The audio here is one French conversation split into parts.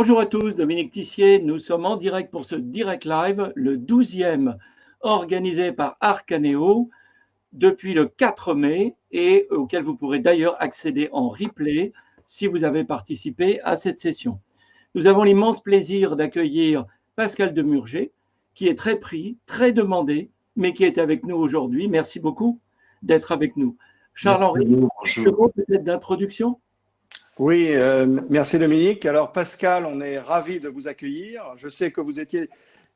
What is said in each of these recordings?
Bonjour à tous, Dominique Tissier. Nous sommes en direct pour ce Direct Live, le 12e organisé par Arcaneo depuis le 4 mai et auquel vous pourrez d'ailleurs accéder en replay si vous avez participé à cette session. Nous avons l'immense plaisir d'accueillir Pascal Demurger, qui est très pris, très demandé, mais qui est avec nous aujourd'hui. Merci beaucoup d'être avec nous. Charles-Henri, quelques mots peut-être d'introduction ? Oui, merci Dominique. Alors Pascal, on est ravi de vous accueillir. Je sais que vous étiez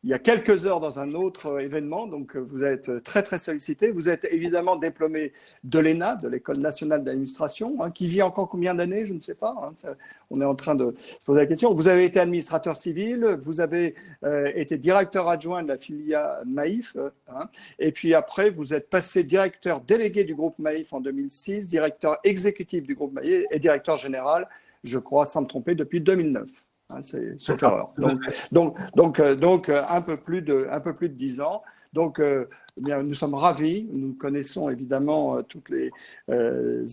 il y a quelques heures dans un autre événement, donc vous êtes très très sollicité. Vous êtes évidemment diplômé de l'ENA, de l'École nationale d'administration, qui vit encore combien d'années, je ne sais pas. On est en train de se poser la question. Vous avez été administrateur civil, vous avez été directeur adjoint de la filiale Maïf, et puis après vous êtes passé directeur délégué du groupe Maïf en 2006, directeur exécutif du groupe Maïf et directeur général, je crois, sans me tromper, depuis 2009. C'est sauf erreur. Donc un peu plus de 10 ans. Donc, bien, nous sommes ravis. Nous connaissons évidemment toutes les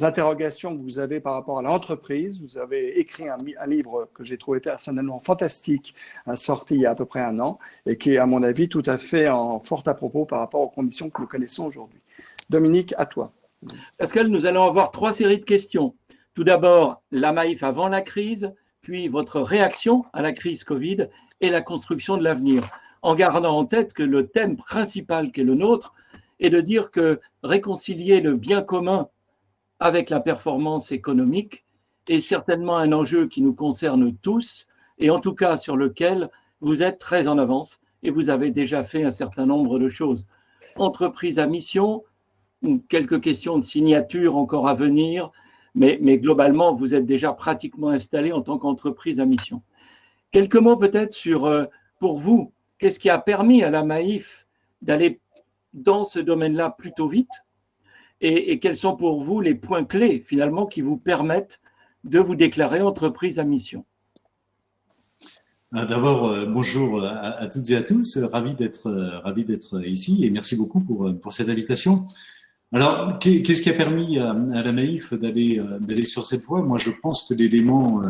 interrogations que vous avez par rapport à l'entreprise. Vous avez écrit un livre que j'ai trouvé personnellement fantastique, sorti il y a à peu près 1 an, et qui est, à mon avis, tout à fait fort à propos par rapport aux conditions que nous connaissons aujourd'hui. Dominique, à toi. Pascal, nous allons avoir 3 séries de questions. Tout d'abord, la Maïf avant la crise, puis votre réaction à la crise Covid et la construction de l'avenir, en gardant en tête que le thème principal qui est le nôtre est de dire que réconcilier le bien commun avec la performance économique est certainement un enjeu qui nous concerne tous et en tout cas sur lequel vous êtes très en avance et vous avez déjà fait un certain nombre de choses. Entreprise à mission, quelques questions de signature encore à venir, mais globalement, vous êtes déjà pratiquement installé en tant qu'entreprise à mission. Quelques mots peut-être sur, pour vous, qu'est-ce qui a permis à la Maïf d'aller dans ce domaine-là plutôt vite et quels sont pour vous les points clés finalement qui vous permettent de vous déclarer entreprise à mission? D'abord, bonjour à toutes et à tous, ravi d'être ici et merci beaucoup pour cette invitation. Alors, qu'est-ce qui a permis à la Maïf d'aller sur cette voie? Moi, je pense que l'élément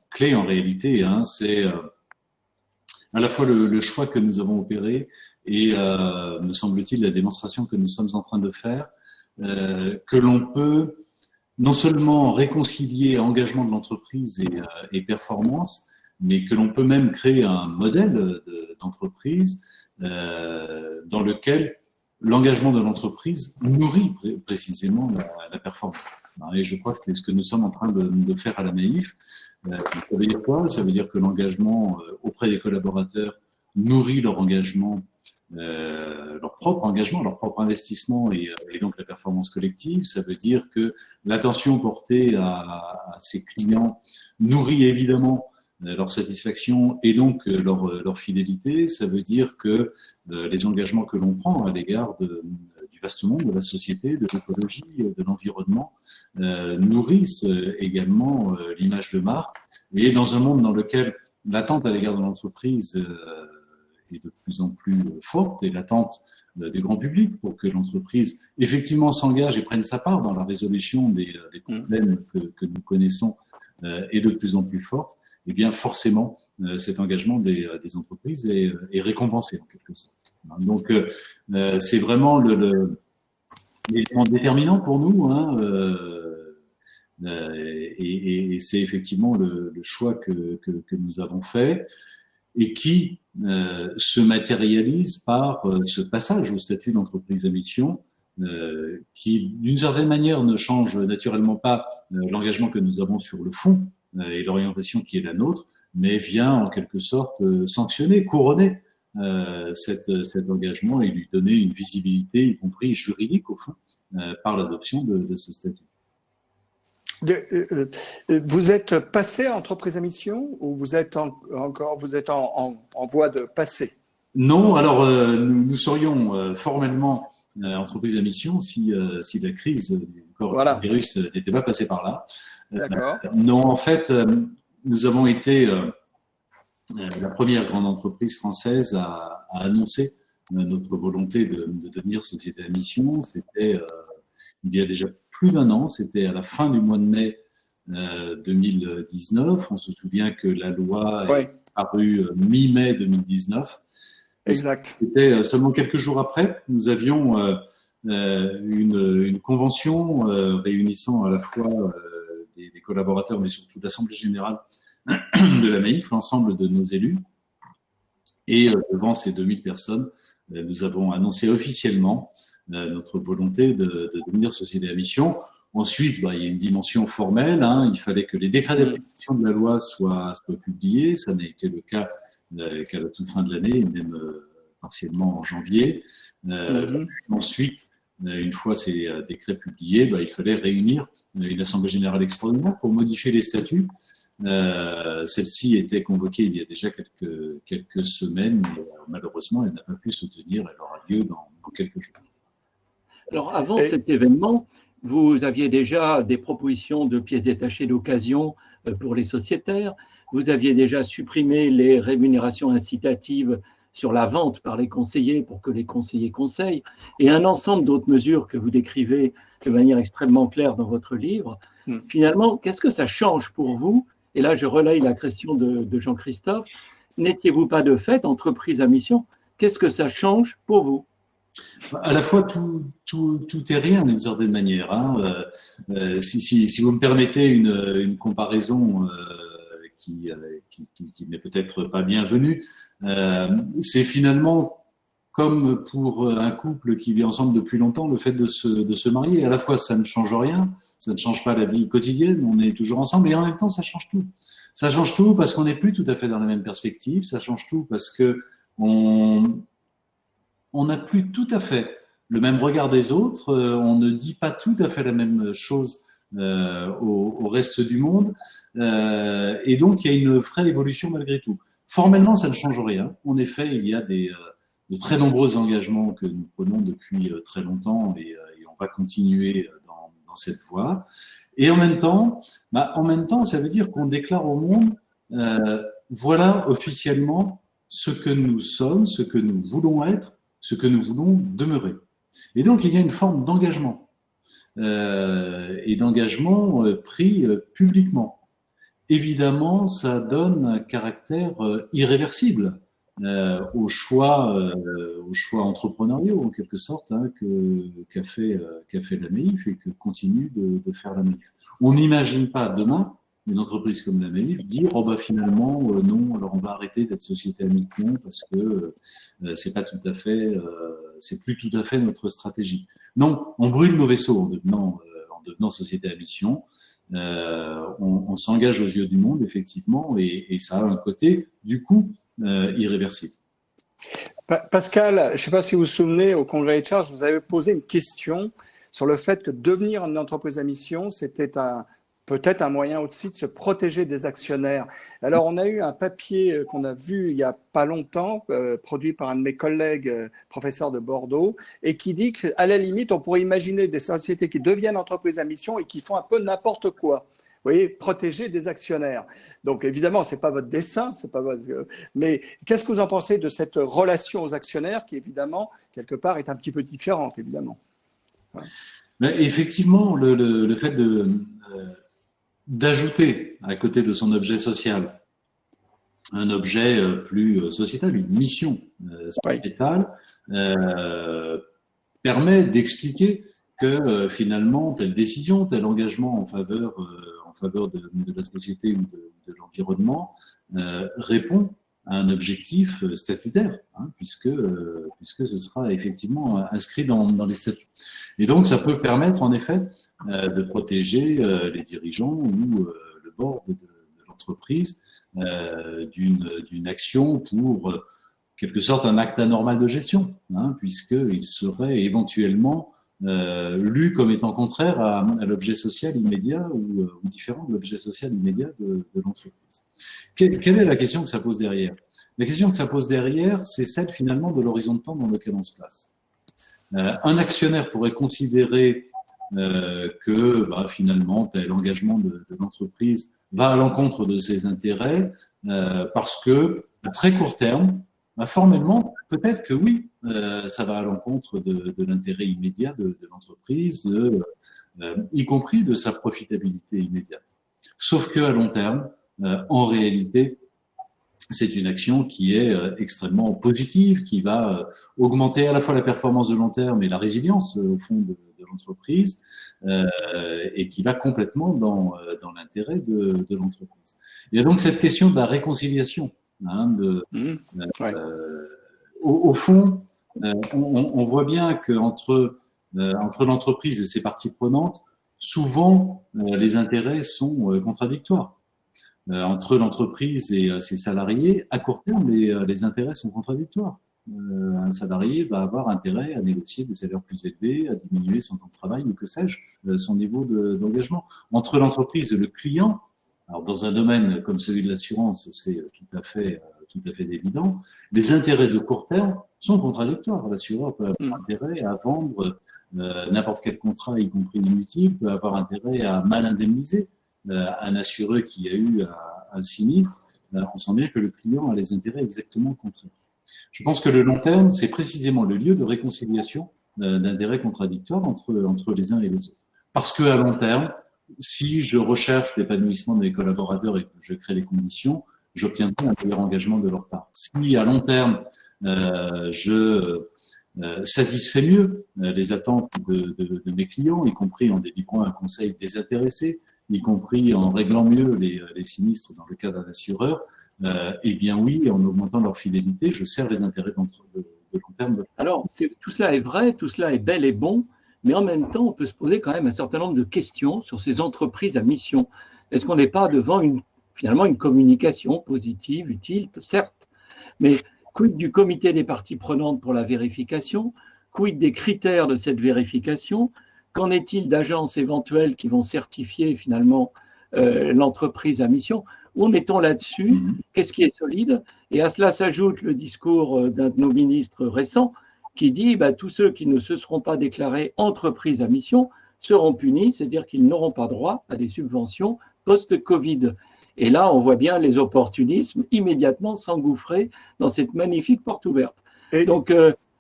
clé en réalité, c'est à la fois le choix que nous avons opéré et, me semble-t-il, la démonstration que nous sommes en train de faire, que l'on peut non seulement réconcilier engagement de l'entreprise et performance, mais que l'on peut même créer un modèle d'entreprise dans lequel l'engagement de l'entreprise nourrit précisément la performance. Et je crois que c'est ce que nous sommes en train de faire à la Maïf. Ça veut dire quoi? Ça veut dire que l'engagement auprès des collaborateurs nourrit leur engagement, leur propre engagement, leur propre investissement et donc la performance collective. Ça veut dire que l'attention portée à ces clients nourrit évidemment leur satisfaction et donc leur fidélité. Ça veut dire que les engagements que l'on prend à l'égard du vaste monde, de la société, de l'écologie, de l'environnement, nourrissent également l'image de marque. Et dans un monde dans lequel l'attente à l'égard de l'entreprise est de plus en plus forte et l'attente du grand public pour que l'entreprise effectivement s'engage et prenne sa part dans la résolution des problèmes que nous connaissons est de plus en plus forte, eh bien forcément cet engagement des entreprises est récompensé en quelque sorte. Donc c'est vraiment l'élément déterminant pour nous, et c'est effectivement le choix que nous avons fait et qui se matérialise par ce passage au statut d'entreprise à mission, qui d'une certaine manière ne change naturellement pas l'engagement que nous avons sur le fond et l'orientation qui est la nôtre, mais vient en quelque sorte sanctionner, couronner cet engagement et lui donner une visibilité, y compris juridique au fond, par l'adoption de ce statut. Vous êtes passé à entreprise à mission ou vous êtes en voie de passer? Non, alors nous serions formellement entreprise à mission si la crise du coronavirus n'était pas passée par là. D'accord. Non, en fait, nous avons été la première grande entreprise française à annoncer notre volonté de devenir société à mission. C'était il y a déjà plus d'1 an, c'était à la fin du mois de mai 2019. On se souvient que la loi Oui, est apparue mi-mai 2019. exact. C'était seulement quelques jours après. Nous avions une convention réunissant à la fois des collaborateurs, mais surtout l'Assemblée générale de la Maïf, l'ensemble de nos élus. Et devant ces 2000 personnes, nous avons annoncé officiellement notre volonté de devenir société à mission. Ensuite, il y a une dimension formelle. Il fallait que les décrets d'application de la loi soient publiés. Ça n'a été le cas qu'à la toute fin de l'année, même partiellement en janvier. Ensuite, une fois ces décrets publiés, il fallait réunir une assemblée générale extraordinaire pour modifier les statuts. Celle-ci était convoquée il y a déjà quelques semaines, mais malheureusement, elle n'a pas pu se tenir. Elle aura lieu dans quelques jours. Alors, avant cet événement, vous aviez déjà des propositions de pièces détachées d'occasion pour les sociétaires. Vous aviez déjà supprimé les rémunérations incitatives sur la vente par les conseillers pour que les conseillers conseillent, et un ensemble d'autres mesures que vous décrivez de manière extrêmement claire dans votre livre. Finalement, qu'est-ce que ça change pour vous? Et là, je relaye la question de Jean-Christophe. N'étiez-vous pas de fait entreprise à mission? Qu'est-ce que ça change pour vous? À la fois, tout est rien d'une certaine manière. Si vous me permettez une comparaison qui n'est peut-être pas bienvenue, c'est finalement comme pour un couple qui vit ensemble depuis longtemps, le fait de se marier. À la fois, ça ne change rien, ça ne change pas la vie quotidienne, on est toujours ensemble, et en même temps, ça change tout. Ça change tout parce qu'on n'est plus tout à fait dans la même perspective, ça change tout parce que on n'a plus tout à fait le même regard des autres, on ne dit pas tout à fait la même chose au reste du monde, et donc il y a une vraie évolution malgré tout. Formellement, ça ne change rien. En effet, il y a de très nombreux engagements que nous prenons depuis très longtemps, et on va continuer dans cette voie. Et en même temps, ça veut dire qu'on déclare au monde, voilà officiellement ce que nous sommes, ce que nous voulons être, ce que nous voulons demeurer. Et donc, il y a une forme d'engagement, et d'engagement pris publiquement. Évidemment, ça donne un caractère irréversible aux choix entrepreneuriaux, en quelque sorte, qu'a fait la Maïf et que continue de faire la Maïf. On n'imagine pas demain une entreprise comme la Maïf dire finalement non, alors on va arrêter d'être société à mission parce que c'est plus tout à fait notre stratégie. Non, on brûle nos vaisseaux en devenant société à mission. On s'engage aux yeux du monde, effectivement, et ça a un côté, du coup, irréversible. Pascal, je ne sais pas si vous vous souvenez, au Congrès HR, je vous avais posé une question sur le fait que devenir une entreprise à mission, c'était peut-être un moyen aussi de se protéger des actionnaires. Alors, on a eu un papier qu'on a vu il n'y a pas longtemps, produit par un de mes collègues professeurs de Bordeaux, et qui dit qu'à la limite, on pourrait imaginer des sociétés qui deviennent entreprises à mission et qui font un peu n'importe quoi. Vous voyez, protéger des actionnaires. Donc, évidemment, ce n'est pas votre dessein, mais qu'est-ce que vous en pensez de cette relation aux actionnaires qui, évidemment, quelque part, est un petit peu différente, évidemment? Mais effectivement, le fait d'ajouter à côté de son objet social un objet plus sociétal, une mission sociétale, permet d'expliquer que finalement telle décision, tel engagement en faveur de la société ou de l'environnement répond à un objectif statutaire, puisque ce sera effectivement inscrit dans les statuts. Et donc, ça peut permettre, en effet, de protéger les dirigeants ou le board de l'entreprise d'une action pour, quelque sorte, un acte anormal de gestion, puisqu'il serait éventuellement lu comme étant contraire à l'objet social immédiat ou différent de l'objet social immédiat de l'entreprise. Quelle est la question que ça pose derrière? La question que ça pose derrière, c'est celle finalement de l'horizon de temps dans lequel on se place. Un actionnaire pourrait considérer que finalement tel engagement de l'entreprise va à l'encontre de ses intérêts parce que à très court terme, formellement, peut-être que oui, ça va à l'encontre de l'intérêt immédiat de l'entreprise, y compris de sa profitabilité immédiate. Sauf que à long terme, en réalité, c'est une action qui est extrêmement positive, qui va augmenter à la fois la performance de long terme et la résilience au fond de l'entreprise, et qui va complètement dans l'intérêt de l'entreprise. Il y a donc cette question de la réconciliation. Au fond, on voit bien que entre l'entreprise et ses parties prenantes, souvent les intérêts sont contradictoires. Entre l'entreprise et ses salariés, à court terme, les intérêts sont contradictoires. Un salarié va avoir intérêt à négocier des salaires plus élevés, à diminuer son temps de travail ou que sais-je, son niveau d'engagement. Entre l'entreprise et le client, alors dans un domaine comme celui de l'assurance, c'est tout à fait évident, les intérêts de court terme sont contradictoires. L'assureur peut avoir intérêt à vendre n'importe quel contrat, y compris inutile, peut avoir intérêt à mal indemniser un assureur qui a eu un sinistre. On sent bien que le client a les intérêts exactement contraires. Je pense que le long terme, c'est précisément le lieu de réconciliation d'intérêts contradictoires entre les uns et les autres. Parce que à long terme, si je recherche l'épanouissement de mes collaborateurs et que je crée les conditions, j'obtiendrai un meilleur engagement de leur part. Si à long terme, je satisfait mieux les attentes de mes clients, y compris en délivrant un conseil désintéressé, y compris en réglant mieux les sinistres dans le cas d'un assureur, eh bien oui, en augmentant leur fidélité, je sers les intérêts de long terme. Alors, tout cela est vrai, tout cela est bel et bon, mais en même temps, on peut se poser quand même un certain nombre de questions sur ces entreprises à mission. Est-ce qu'on n'est pas devant finalement une communication positive, utile, certes, mais quid du comité des parties prenantes pour la vérification? Quid des critères de cette vérification? Qu'en est-il d'agences éventuelles qui vont certifier finalement l'entreprise à mission? Où en est-on là-dessus? Qu'est-ce qui est solide? Et à cela s'ajoute le discours d'un de nos ministres récents qui dit tous ceux qui ne se seront pas déclarés entreprises à mission seront punis, c'est-à-dire qu'ils n'auront pas droit à des subventions post-Covid. Et là, on voit bien les opportunismes immédiatement s'engouffrer dans cette magnifique porte ouverte. Donc,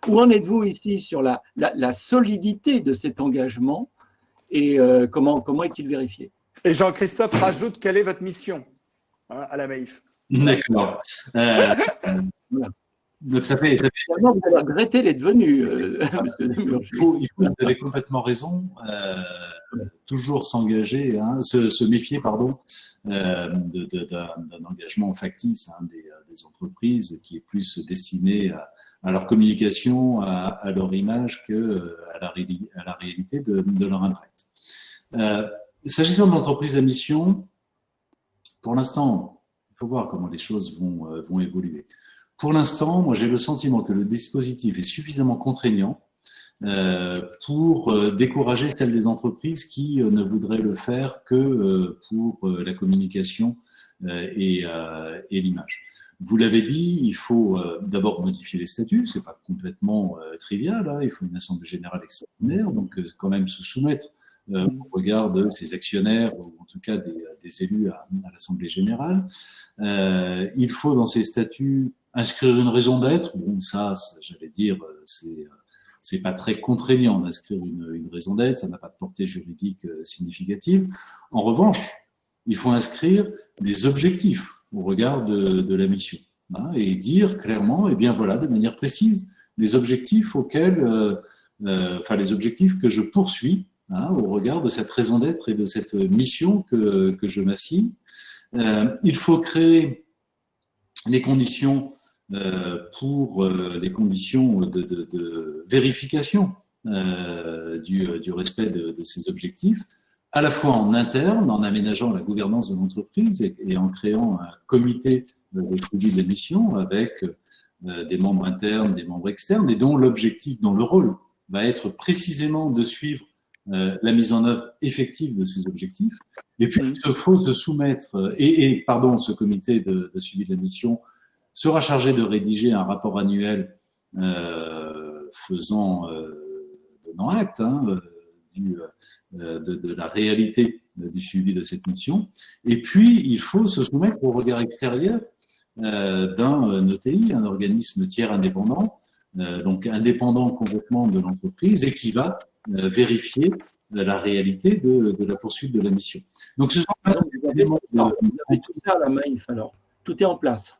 où en êtes-vous ici sur la solidité de cet engagement et comment est-il vérifié? Et Jean-Christophe rajoute, quelle est votre mission à la Maïf? D'accord. Voilà. Donc ça fait... Finalement, vous allez regretter d'être venu. Vous avez complètement raison. Toujours s'engager, se méfier, d'un engagement factice des entreprises qui est plus destiné à leur communication, à leur image à la réalité de leur impact. S'agissant de l'entreprise à mission, pour l'instant, il faut voir comment les choses vont évoluer. Pour l'instant, moi, j'ai le sentiment que le dispositif est suffisamment contraignant pour décourager celles des entreprises qui ne voudraient le faire que pour la communication et l'image. Vous l'avez dit, il faut d'abord modifier les statuts, c'est pas complètement trivial, il faut une assemblée générale extraordinaire, donc quand même se soumettre au regard de ses actionnaires, ou en tout cas des élus à l'Assemblée générale. Il faut dans ces statuts inscrire une raison d'être. Bon, ça j'allais dire, c'est pas très contraignant d'inscrire une raison d'être, ça n'a pas de portée juridique significative. En revanche, il faut inscrire des objectifs au regard de la mission, et dire clairement, de manière précise, les objectifs les objectifs que je poursuis au regard de cette raison d'être et de cette mission que je m'assigne. Il faut créer les conditions pour les conditions de vérification du respect de ces objectifs, à la fois en interne, en aménageant la gouvernance de l'entreprise et en créant un comité de suivi de la mission avec des membres internes, des membres externes, et dont le rôle va être précisément de suivre la mise en œuvre effective de ces objectifs. Et puis, il faut se soumettre, ce comité de suivi de la mission sera chargé de rédiger un rapport annuel donnant acte de la réalité du suivi de cette mission. Et puis, il faut se soumettre au regard extérieur d'un ETI, un organisme tiers indépendant, donc indépendant complètement de l'entreprise, et qui va vérifier la réalité de la poursuite de la mission. Donc, ce sont avez tout ça à la Maïf, alors. Tout est en place.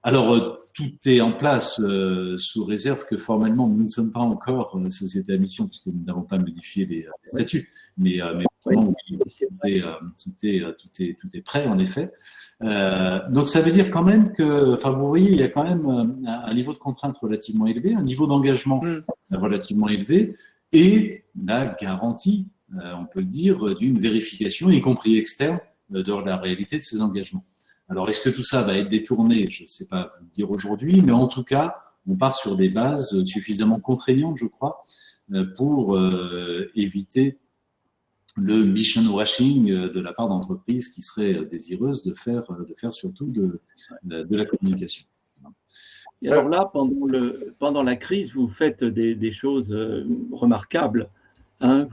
Alors, tout est en place sous réserve que formellement, nous ne sommes pas encore société à mission puisque nous n'avons pas modifié les statuts. Mais vraiment, oui, tout est prêt, en effet. Donc, ça veut dire quand même que, enfin, vous voyez, il y a quand même un niveau de contrainte relativement élevé, un niveau d'engagement relativement élevé et la garantie, on peut le dire, d'une vérification, y compris externe, de la réalité de ces engagements. Alors, est-ce que tout ça va être détourné? Je ne sais pas vous le dire aujourd'hui, mais en tout cas, on part sur des bases suffisamment contraignantes, je crois, pour éviter le mission washing de la part d'entreprises qui seraient désireuses de faire surtout de la communication. Et alors là, pendant la crise, vous faites des choses remarquables. Hein,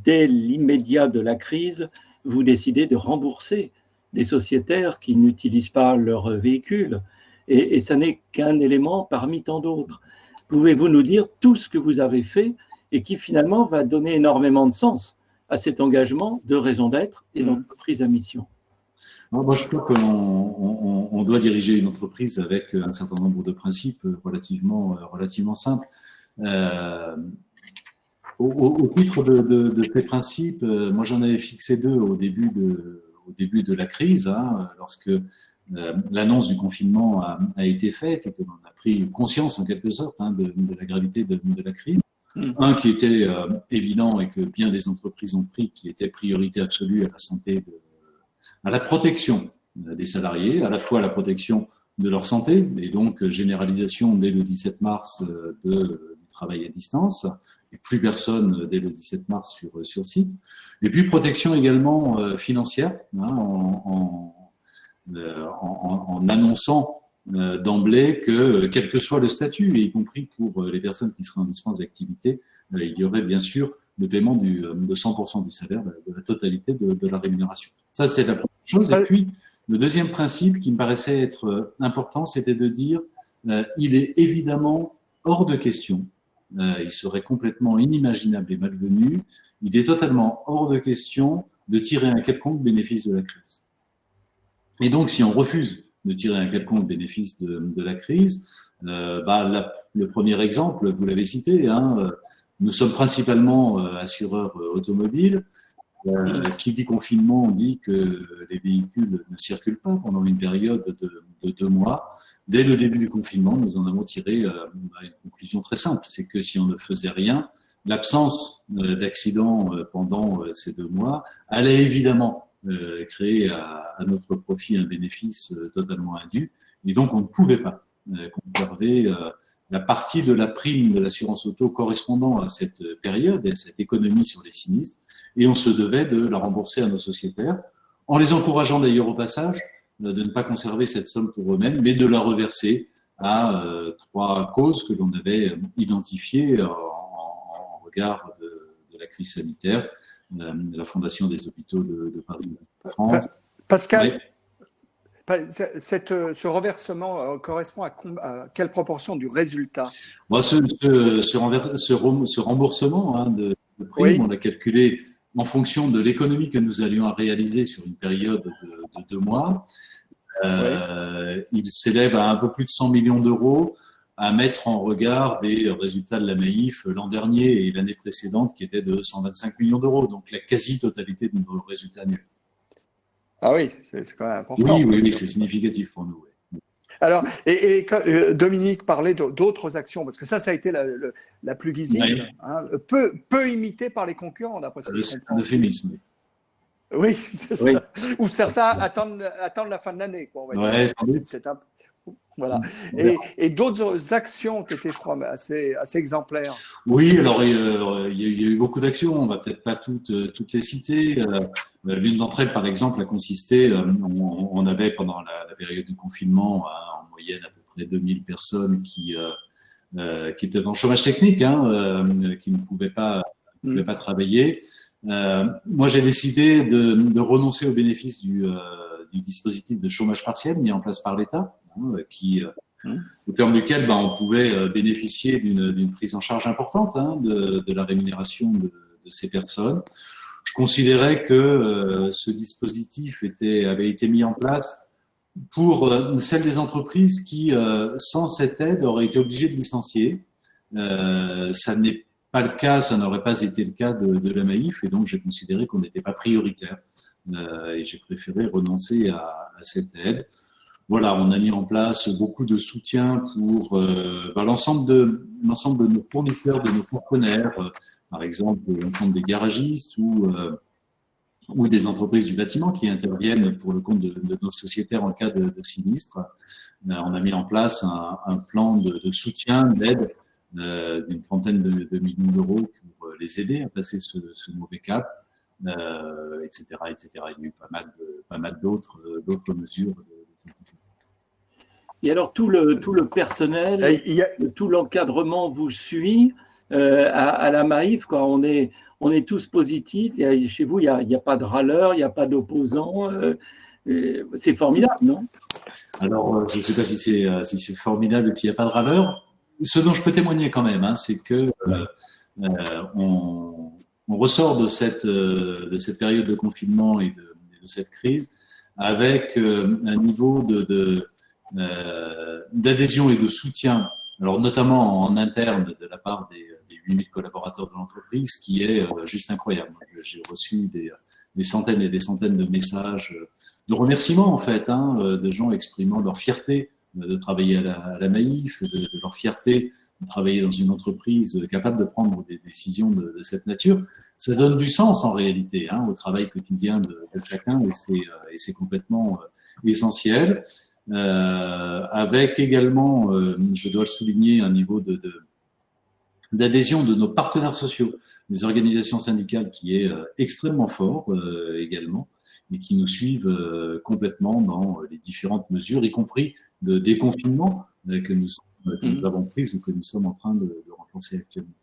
dès l'immédiat de la crise, vous décidez de rembourser des sociétaires qui n'utilisent pas leur véhicule. Et ça n'est qu'un élément parmi tant d'autres. Pouvez-vous nous dire tout ce que vous avez fait et qui finalement va donner énormément de sens à cet engagement de raison d'être et d'entreprise à mission? Alors, moi, je crois qu'on doit diriger une entreprise avec un certain nombre de principes relativement simples. Au titre de ces principes, moi j'en avais fixé 2 au début de la crise, hein, lorsque l'annonce du confinement a été faite et que l'on a pris conscience en quelque sorte de la gravité de la crise. Un qui était évident et que bien des entreprises ont pris, qui était priorité absolue à la santé, à la protection des salariés, à la fois la protection de leur santé et donc généralisation dès le 17 mars du travail à distance. Et plus personne dès le 17 mars sur site. Et puis protection également financière, en annonçant d'emblée que quel que soit le statut, et y compris pour les personnes qui seraient en dispense d'activité, il y aurait bien sûr le paiement de 100% du salaire, de la totalité de la rémunération. Ça, c'est la première chose. Et puis, le deuxième principe qui me paraissait être important, c'était de dire il est évidemment hors de question, il serait complètement inimaginable et malvenu, il est totalement hors de question de tirer un quelconque bénéfice de la crise. Et donc, si on refuse de tirer un quelconque bénéfice de la crise, le premier exemple, vous l'avez cité, nous sommes principalement assureurs automobiles. Qui dit confinement dit que les véhicules ne circulent pas pendant une période de 2 mois. Dès le début du confinement, nous en avons tiré une conclusion très simple, c'est que si on ne faisait rien, l'absence d'accidents pendant ces 2 mois allait évidemment créer à notre profit un bénéfice totalement indu, et donc on ne pouvait pas conserver la partie de la prime de l'assurance auto correspondant à cette période et à cette économie sur les sinistres, et on se devait de la rembourser à nos sociétaires, en les encourageant d'ailleurs au passage de ne pas conserver cette somme pour eux-mêmes, mais de la reverser à 3 causes que l'on avait identifiées en regard de la crise sanitaire, la Fondation des hôpitaux de Paris de France. Pascal, ce reversement correspond à quelle proportion du résultat? Ce remboursement de prime, on l'a calculé en fonction de l'économie que nous allions réaliser sur une période de 2 mois. Il s'élève à un peu plus de 100 millions d'euros, à mettre en regard des résultats de la Maïf l'an dernier et l'année précédente qui étaient de 125 millions d'euros, donc la quasi-totalité de nos résultats annuels. Ah oui, c'est quand même important. Oui, c'est significatif pour nous. Oui. Alors, et Dominique parlait d'autres actions, parce que ça a été la plus visible, peu imitée par les concurrents, d'après ce que je comprends. L'euphémisme. Oui, c'est ça. Ou certains attendent la fin de l'année, quoi. Sans doute. Voilà. Et d'autres actions qui étaient, je crois, assez exemplaires. Oui, alors il y a eu beaucoup d'actions. On va peut-être pas toutes les citer. L'une d'entre elles, par exemple, a consisté, on avait pendant la période du confinement en moyenne à peu près 2000 personnes qui étaient dans le chômage technique, qui ne pouvaient pas travailler. Moi, j'ai décidé de renoncer au bénéfice du dispositif de chômage partiel mis en place par l'État, au terme duquel on pouvait bénéficier d'une prise en charge importante de la rémunération de ces personnes. je considérais que ce dispositif avait été mis en place pour celles des entreprises qui, sans cette aide, auraient été obligées de licencier. Ça n'est pas le cas, ça n'aurait pas été le cas de la Maïf, et donc j'ai considéré qu'on n'était pas prioritaire. Et j'ai préféré renoncer à cette aide. Voilà, on a mis en place beaucoup de soutien pour l'ensemble de nos fournisseurs, de nos partenaires, par exemple l'ensemble des garagistes ou des entreprises du bâtiment qui interviennent pour le compte de nos sociétaires en cas de sinistre. On a mis en place un plan de soutien, d'aide d'une trentaine de millions d'euros pour les aider à passer ce mauvais cap, etc., etc. Il y a eu pas mal d'autres mesures. Et alors, tout le personnel, tout l'encadrement vous suit à la Maïf, quand on est tous positifs. Chez vous, il n'y a pas de râleurs, il n'y a pas d'opposants. C'est formidable, non? Alors, je ne sais pas si c'est formidable et s'il n'y a pas de râleurs. Ce dont je peux témoigner quand même, c'est que on ressort de cette période de confinement et de cette crise avec un niveau d'adhésion et de soutien, alors notamment en interne de la part des 8000 collaborateurs de l'entreprise, qui est juste incroyable. J'ai reçu des centaines et des centaines de messages de remerciements en fait, de gens exprimant leur fierté de travailler à la Maïf, de leur fierté de travailler dans une entreprise capable de prendre des décisions de cette nature. Ça donne du sens en réalité au travail quotidien de chacun, et c'est complètement essentiel. Avec également, je dois le souligner, un niveau d'adhésion de nos partenaires sociaux, des organisations syndicales qui est extrêmement fort également, et qui nous suivent complètement dans les différentes mesures, y compris de déconfinement que nous avons prises ou que nous sommes en train de renforcer actuellement.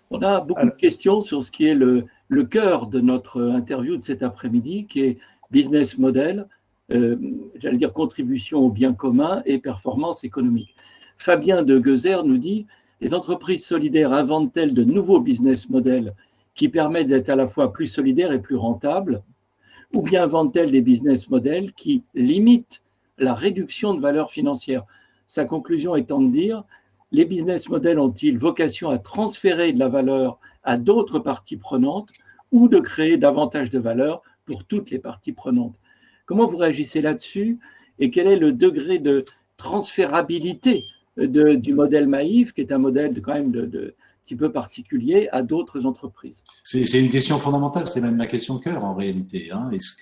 On a beaucoup de questions sur ce qui est le cœur de notre interview de cet après-midi, qui est business model, j'allais dire contribution au bien commun et performance économique. Fabien de Gezer nous dit: les entreprises solidaires inventent-elles de nouveaux business models qui permettent d'être à la fois plus solidaires et plus rentables, ou bien inventent-elles des business models qui limitent la réduction de valeur financière? Sa conclusion étant de dire: les business models ont-ils vocation à transférer de la valeur à d'autres parties prenantes ou de créer davantage de valeur pour toutes les parties prenantes? Comment vous réagissez là-dessus, et quel est le degré de transférabilité du modèle Maïf, qui est un modèle quand même de petit peu particulier, à d'autres entreprises? C'est une question fondamentale, c'est même la question de cœur en réalité. Est-ce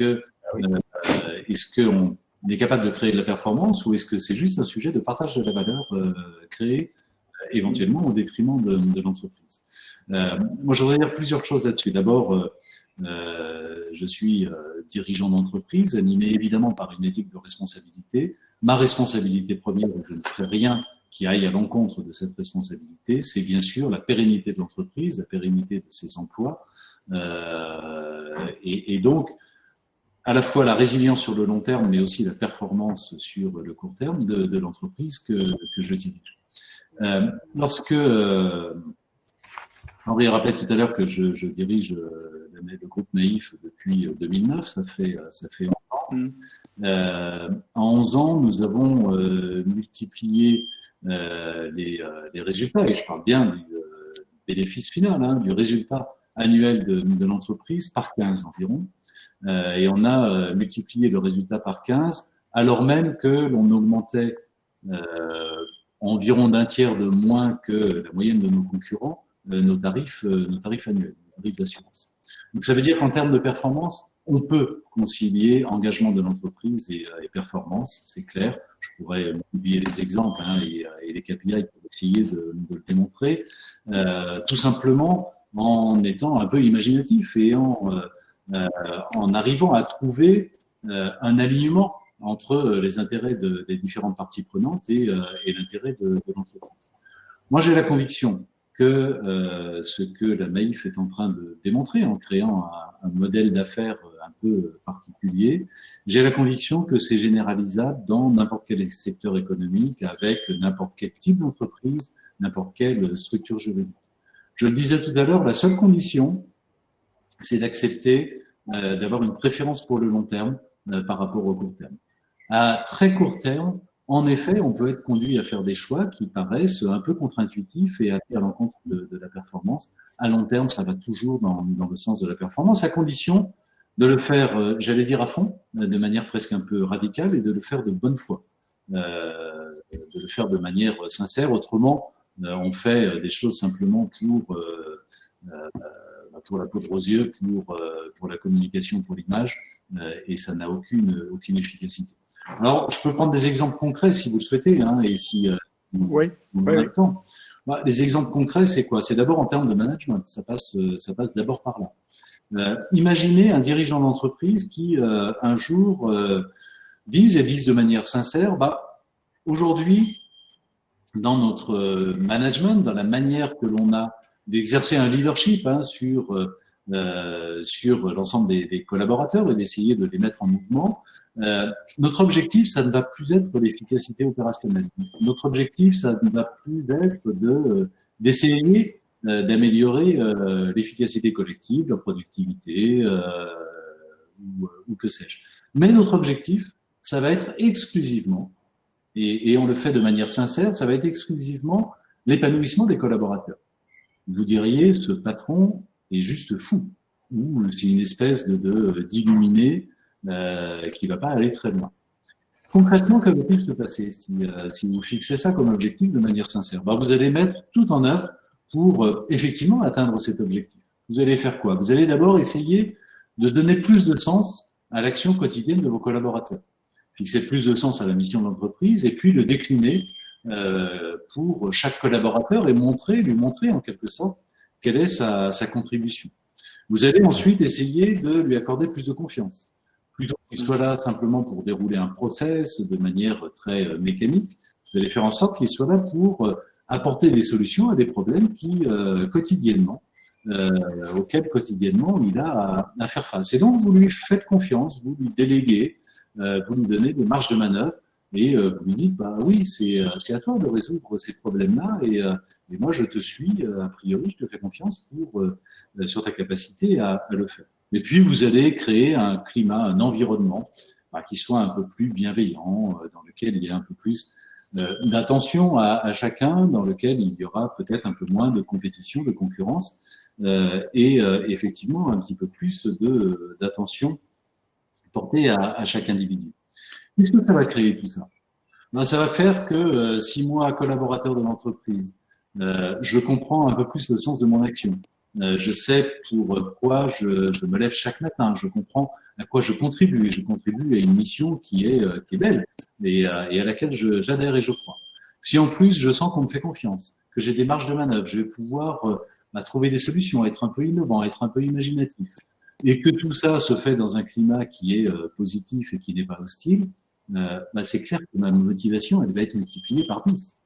qu'on est capable de créer de la performance, ou est-ce que c'est juste un sujet de partage de la valeur créée éventuellement au détriment de l'entreprise? Moi, je voudrais dire plusieurs choses là-dessus. D'abord, je suis dirigeant d'entreprise, animé évidemment par une éthique de responsabilité. Ma responsabilité première, je ne ferai rien qui aille à l'encontre de cette responsabilité, c'est bien sûr la pérennité de l'entreprise, la pérennité de ses emplois, et donc à la fois la résilience sur le long terme, mais aussi la performance sur le court terme de l'entreprise que je dirige. Lorsque Henri rappelait tout à l'heure que je dirige le groupe Maïf depuis 2009, ça fait 11 ans. En 11 ans, nous avons multiplié les résultats, et je parle bien du bénéfice final, du résultat annuel de l'entreprise par 15 environ. Et on a multiplié le résultat par 15, alors même que l'on augmentait environ d'un tiers de moins que la moyenne de nos concurrents nos tarifs annuels, nos tarifs d'assurance. Donc ça veut dire qu'en termes de performance, on peut concilier engagement de l'entreprise et performance, c'est clair. Je pourrais oublier les exemples et les KPI pour essayer de le démontrer, tout simplement en étant un peu imaginatif et en arrivant à trouver un alignement entre les intérêts des différentes parties prenantes et l'intérêt de l'entreprise. Moi, j'ai la conviction que ce que la Maïf est en train de démontrer en créant un modèle d'affaires un peu particulier, j'ai la conviction que c'est généralisable dans n'importe quel secteur économique, avec n'importe quel type d'entreprise, n'importe quelle structure juridique. Je le disais tout à l'heure, la seule condition c'est d'accepter d'avoir une préférence pour le long terme par rapport au court terme. À très court terme, en effet, on peut être conduit à faire des choix qui paraissent un peu contre-intuitifs et aller à l'encontre de la performance. À long terme, ça va toujours dans le sens de la performance, à condition de le faire, j'allais dire à fond, de manière presque un peu radicale, et de le faire de bonne foi, de le faire de manière sincère. Autrement, on fait des choses simplement pour la poudre aux yeux, pour la communication, pour l'image, et ça n'a aucune efficacité. Alors, je peux prendre des exemples concrets si vous le souhaitez, hein, et si Oui, vous avez le temps. Bah, les exemples concrets, c'est quoi? C'est d'abord en termes de management. Ça passe d'abord par là. Imaginez un dirigeant d'entreprise qui, un jour, dise de manière sincère, bah, aujourd'hui, dans notre management, dans la manière que l'on a d'exercer un leadership sur l'ensemble des collaborateurs et d'essayer de les mettre en mouvement. Notre objectif, ça ne va plus être l'efficacité opérationnelle. Notre objectif, ça ne va plus être d'essayer d'améliorer l'efficacité collective, la productivité ou que sais-je. Mais notre objectif, ça va être exclusivement, et on le fait de manière sincère, ça va être exclusivement l'épanouissement des collaborateurs. Vous diriez, ce patron est juste fou, ou c'est une espèce d'illuminé qui ne va pas aller très loin. Concrètement, que va-t-il se passer si vous fixez ça comme objectif de manière sincère? Ben, vous allez mettre tout en œuvre pour effectivement atteindre cet objectif. Vous allez faire quoi? Vous allez d'abord essayer de donner plus de sens à l'action quotidienne de vos collaborateurs. Fixer plus de sens à la mission de l'entreprise et puis le décliner pour chaque collaborateur et lui montrer en quelque sorte quelle est sa contribution. Vous allez ensuite essayer de lui accorder plus de confiance. Plutôt qu'il soit là simplement pour dérouler un process de manière très mécanique, vous allez faire en sorte qu'il soit là pour apporter des solutions à des problèmes auxquels quotidiennement il a à faire face. Et donc vous lui faites confiance, vous lui déléguez, vous lui donnez des marges de manœuvre et vous lui dites bah oui, c'est à toi de résoudre ces problèmes-là et moi je te suis, a priori je te fais confiance sur ta capacité à le faire. Et puis vous allez créer un climat, un environnement qui soit un peu plus bienveillant, dans lequel il y a un peu plus d'attention à chacun, dans lequel il y aura peut-être un peu moins de compétition, de concurrence et effectivement un petit peu plus d'attention portée à chaque individu. Qu'est-ce que ça va créer tout ça? Ben, ça va faire que si moi, collaborateur de l'entreprise, je comprends un peu plus le sens de mon action. Je sais pourquoi je me lève chaque matin. Je comprends à quoi je contribue. Et je contribue à une mission qui est belle et à laquelle j'adhère et je crois. Si en plus je sens qu'on me fait confiance, que j'ai des marges de manœuvre, je vais pouvoir trouver des solutions, être un peu innovant, être un peu imaginatif, et que tout ça se fait dans un climat qui est positif et qui n'est pas hostile, c'est clair que ma motivation, elle va être multipliée par 10.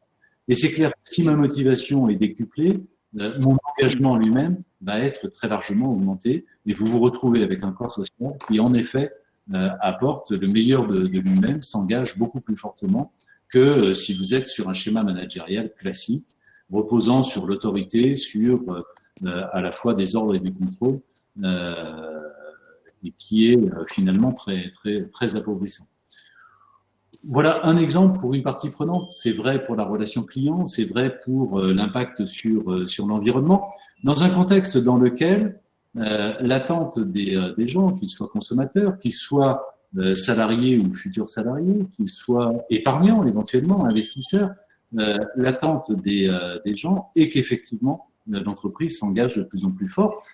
Et c'est clair que si ma motivation est décuplée, mon engagement lui-même va être très largement augmenté et vous vous retrouvez avec un corps social qui, en effet, apporte le meilleur de lui-même, s'engage beaucoup plus fortement que si vous êtes sur un schéma managérial classique, reposant sur l'autorité, sur à la fois des ordres et du contrôle, et qui est finalement très, très, très appauvrissant. Voilà un exemple pour une partie prenante. C'est vrai pour la relation client, c'est vrai pour l'impact sur l'environnement. Dans un contexte dans lequel l'attente des gens, qu'ils soient consommateurs, qu'ils soient salariés ou futurs salariés, qu'ils soient épargnants éventuellement, investisseurs, l'attente des gens est qu'effectivement l'entreprise s'engage de plus en plus fort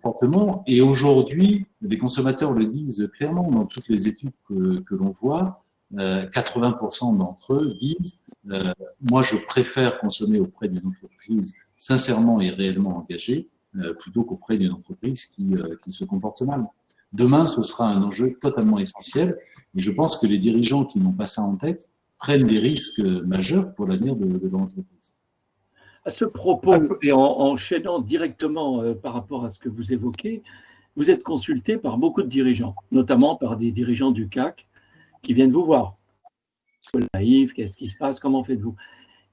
fortement. Et aujourd'hui, les consommateurs le disent clairement dans toutes les études que l'on voit. 80% d'entre eux disent moi je préfère consommer auprès d'une entreprise sincèrement et réellement engagée plutôt qu'auprès d'une entreprise qui se comporte mal. Demain, ce sera un enjeu totalement essentiel et je pense que les dirigeants qui n'ont pas ça en tête prennent des risques majeurs pour l'avenir de leur entreprise. À ce propos, et en enchaînant directement par rapport à ce que vous évoquez, vous êtes consulté par beaucoup de dirigeants, notamment par des dirigeants du CAC qui viennent vous voir. Naïf, qu'est-ce qui se passe? Comment faites-vous?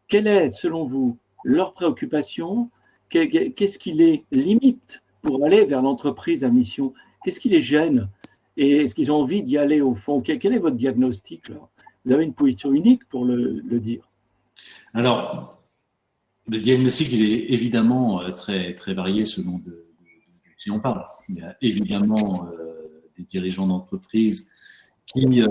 Quelle est, selon vous, leur préoccupation? Qu'est-ce qui les limite pour aller vers l'entreprise à mission? Qu'est-ce qui les gêne? Et est-ce qu'ils ont envie d'y aller au fond? Quel est votre diagnostic là? Vous avez une position unique pour le dire. Alors, le diagnostic, il est évidemment très, très varié selon de qui on parle. Il y a évidemment des dirigeants d'entreprise qui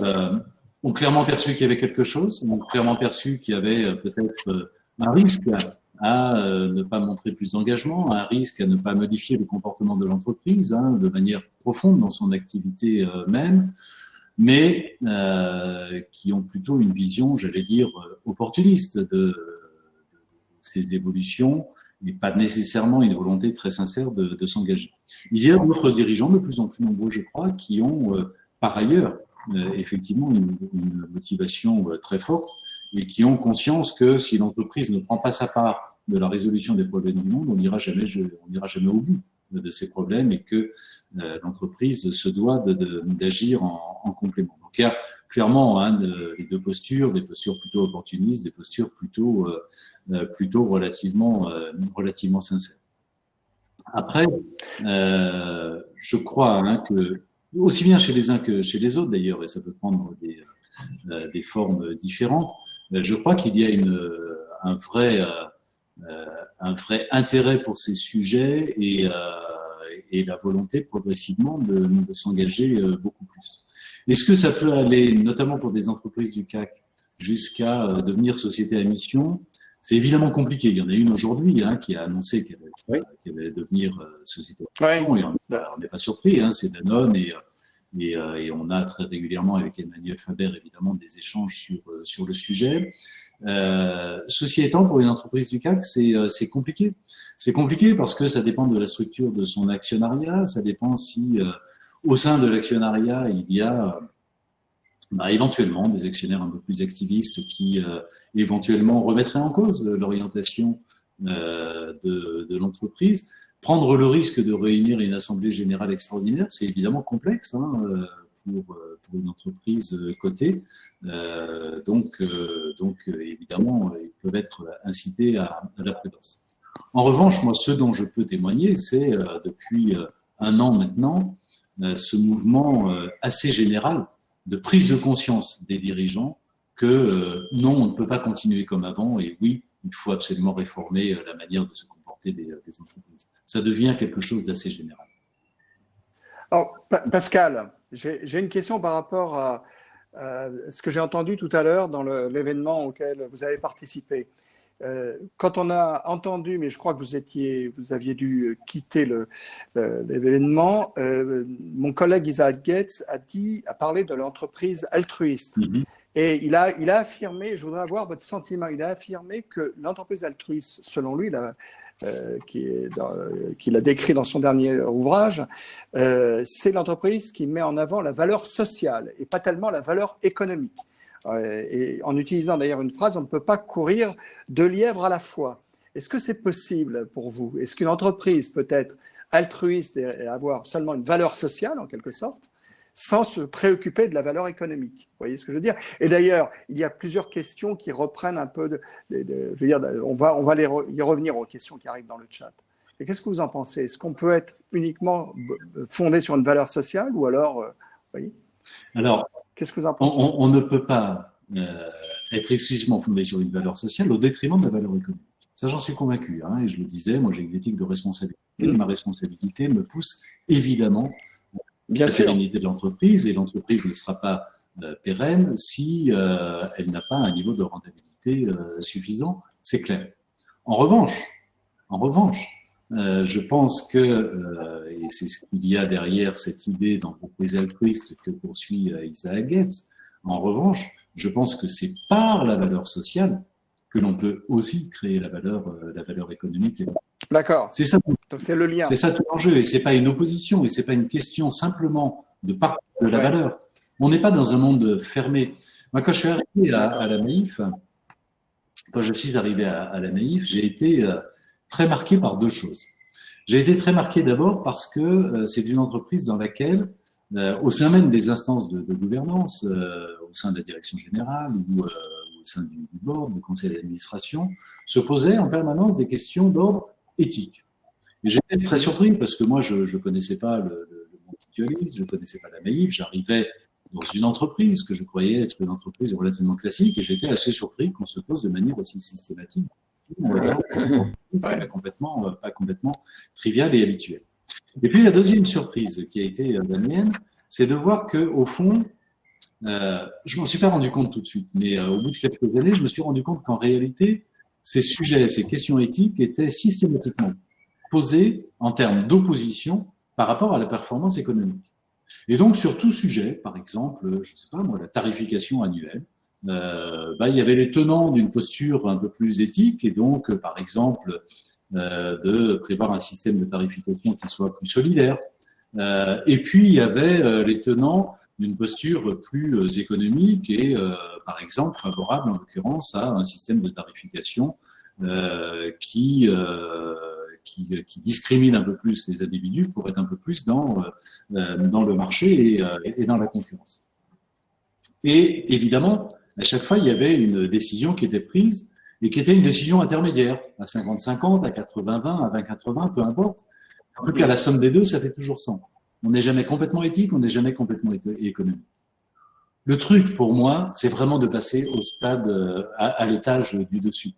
ont clairement perçu qu'il y avait quelque chose, ont clairement perçu qu'il y avait peut-être un risque à ne pas montrer plus d'engagement, un risque à ne pas modifier le comportement de l'entreprise de manière profonde dans son activité même, mais qui ont plutôt une vision, j'allais dire, opportuniste de ces évolutions et pas nécessairement une volonté très sincère de s'engager. Il y a d'autres dirigeants, de plus en plus nombreux, je crois, qui ont par ailleurs effectivement une motivation très forte et qui ont conscience que si l'entreprise ne prend pas sa part de la résolution des problèmes du monde, on n'ira jamais au bout de ces problèmes et que l'entreprise se doit d'agir en complément. Donc il y a clairement les deux postures, des postures plutôt opportunistes, des postures plutôt relativement sincères. Après, je crois que aussi bien chez les uns que chez les autres d'ailleurs, et ça peut prendre des formes différentes, je crois qu'il y a un vrai intérêt pour ces sujets et la volonté progressivement de s'engager beaucoup plus. Est-ce que ça peut aller, notamment pour des entreprises du CAC, jusqu'à devenir société à mission? C'est évidemment compliqué. Il y en a une aujourd'hui qui a annoncé qu'elle allait devenir société à mission, et on n'est pas surpris. C'est Danone et on a très régulièrement avec Emmanuel Faber évidemment des échanges sur le sujet. Ceci étant, pour une entreprise du CAC, c'est compliqué. C'est compliqué parce que ça dépend de la structure de son actionnariat, ça dépend si au sein de l'actionnariat il y a éventuellement des actionnaires un peu plus activistes qui éventuellement remettraient en cause l'orientation de l'entreprise. Prendre le risque de réunir une assemblée générale extraordinaire, c'est évidemment complexe pour une entreprise cotée. Donc évidemment, ils peuvent être incités à la prudence. En revanche, moi, ce dont je peux témoigner, c'est depuis un an maintenant, ce mouvement assez général de prise de conscience des dirigeants que non, on ne peut pas continuer comme avant et oui, il faut absolument réformer la manière de se comporter des entreprises. Ça devient quelque chose d'assez général. Alors, Pascal, j'ai une question par rapport à ce que j'ai entendu tout à l'heure dans l'événement auquel vous avez participé. Quand on a entendu, mais je crois que vous aviez dû quitter l'événement, mon collègue Isaac Getz a parlé de l'entreprise altruiste. Mm-hmm. Et il a affirmé, je voudrais avoir votre sentiment, il a affirmé que l'entreprise altruiste, selon lui, qu'il a décrit dans son dernier ouvrage, c'est l'entreprise qui met en avant la valeur sociale et pas tellement la valeur économique. Et en utilisant d'ailleurs une phrase, on ne peut pas courir 2 lièvres à la fois. Est-ce que c'est possible pour vous? Est-ce qu'une entreprise peut être altruiste et avoir seulement une valeur sociale, en quelque sorte, sans se préoccuper de la valeur économique? Vous voyez ce que je veux dire? Et d'ailleurs, il y a plusieurs questions qui reprennent un peu je veux dire, on va y revenir aux questions qui arrivent dans le chat. Et qu'est-ce que vous en pensez? Est-ce qu'on peut être uniquement fondé sur une valeur sociale ou alors, vous voyez? Alors, qu'est-ce que vous en pensez? On ne peut pas être exclusivement fondé sur une valeur sociale au détriment de la valeur économique. Ça, j'en suis convaincu. Et je le disais, moi, j'ai une éthique de responsabilité. Ma responsabilité me pousse évidemment la pérennité de l'entreprise, et l'entreprise ne sera pas pérenne si elle n'a pas un niveau de rentabilité suffisant, c'est clair. En revanche, je pense que, et c'est ce qu'il y a derrière cette idée d'entreprise altruiste que poursuit Isaac Getz, en revanche, je pense que c'est par la valeur sociale que l'on peut aussi créer la valeur économique. D'accord. C'est ça. Donc c'est le lien. C'est ça tout l'enjeu, et c'est pas une opposition, et c'est pas une question simplement de partage de la valeur. On n'est pas dans un monde fermé. Moi, quand je suis arrivé à la Maïf, j'ai été très marqué par 2 choses. J'ai été très marqué d'abord parce que c'est une entreprise dans laquelle, au sein même des instances de gouvernance, au sein de la direction générale ou au sein du board, du conseil d'administration, se posaient en permanence des questions d'ordre éthique. Et j'étais très surpris parce que moi, je connaissais pas le monde mutualiste, je connaissais pas la Maïf, j'arrivais dans une entreprise que je croyais être une entreprise relativement classique et j'étais assez surpris qu'on se pose de manière aussi systématique. C'est pas complètement trivial et habituel. Et puis la deuxième surprise qui a été la mienne, c'est de voir que au fond, je m'en suis pas rendu compte tout de suite, mais au bout de quelques années, je me suis rendu compte qu'en réalité, ces sujets, ces questions éthiques étaient systématiquement posées en termes d'opposition par rapport à la performance économique. Et donc sur tout sujet, par exemple, je sais pas moi, la tarification annuelle, il y avait les tenants d'une posture un peu plus éthique et donc, par exemple, de prévoir un système de tarification qui soit plus solidaire. Et puis il y avait les tenants d'une posture plus économique et, par exemple, favorable en l'occurrence à un système de tarification qui discrimine un peu plus les individus pour être un peu plus dans le marché et dans la concurrence. Et évidemment, à chaque fois, il y avait une décision qui était prise et qui était une décision intermédiaire, à 50-50, à 80-20, à 20-80, peu importe. En tout cas, la somme des deux, ça fait toujours 100. On n'est jamais complètement éthique, on n'est jamais complètement économique. Le truc, pour moi, c'est vraiment de passer au stade, à l'étage du dessus.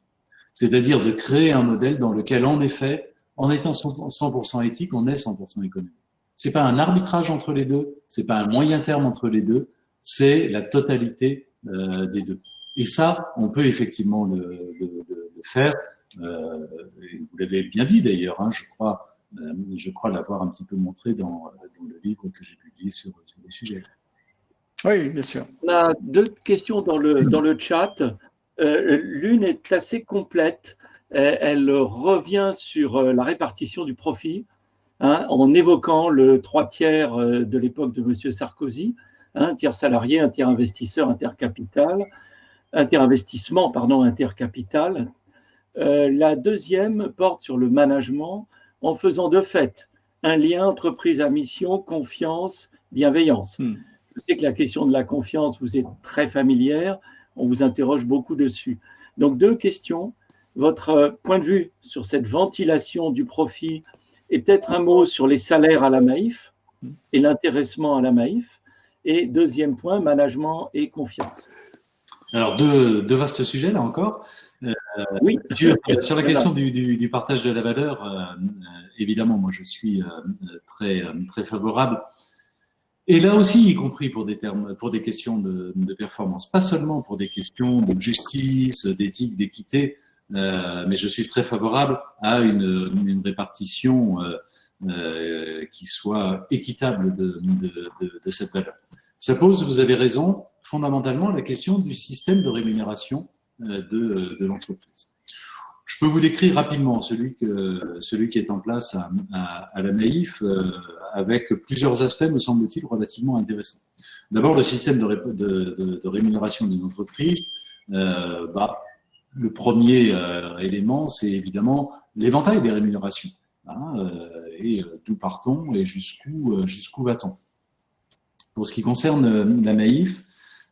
C'est-à-dire de créer un modèle dans lequel, en effet, en étant 100% éthique, on est 100% économique. C'est pas un arbitrage entre les deux, c'est pas un moyen terme entre les deux, c'est la totalité des deux. Et ça, on peut effectivement le faire. Vous l'avez bien dit d'ailleurs, hein, je crois l'avoir un petit peu montré dans le livre que j'ai publié sur le sujet. Oui, bien sûr. On a deux questions dans le chat. L'une est assez complète. Elle revient sur la répartition du profit, hein, en évoquant le 3/3 de l'époque de M. Sarkozy, un tiers salarié, un tiers investisseur, interinvestissement, intercapital. La deuxième porte sur le management en faisant de fait un lien entreprise à mission, confiance, bienveillance. Je sais que la question de la confiance vous est très familière, on vous interroge beaucoup dessus. Donc deux questions, votre point de vue sur cette ventilation du profit et peut-être un mot sur les salaires à la Maïf et l'intéressement à la Maïf. Et deuxième point, management et confiance. Alors, deux vastes sujets, là encore. Oui. Sur la question du partage de la valeur, évidemment, moi, je suis très favorable. Et là aussi, y compris pour des questions de performance, pas seulement pour des questions de justice, d'éthique, d'équité, mais je suis très favorable à une répartition qui soit équitable de cette valeur. Ça pose, vous avez raison, fondamentalement la question du système de rémunération de l'entreprise. Je peux vous décrire rapidement celui qui est en place à la Maïf, avec plusieurs aspects, me semble-t-il, relativement intéressants. D'abord, le système de rémunération d'une entreprise. Le premier élément, c'est évidemment l'éventail des rémunérations. Et d'où partons et jusqu'où va-t-on. Pour ce qui concerne la Maïf,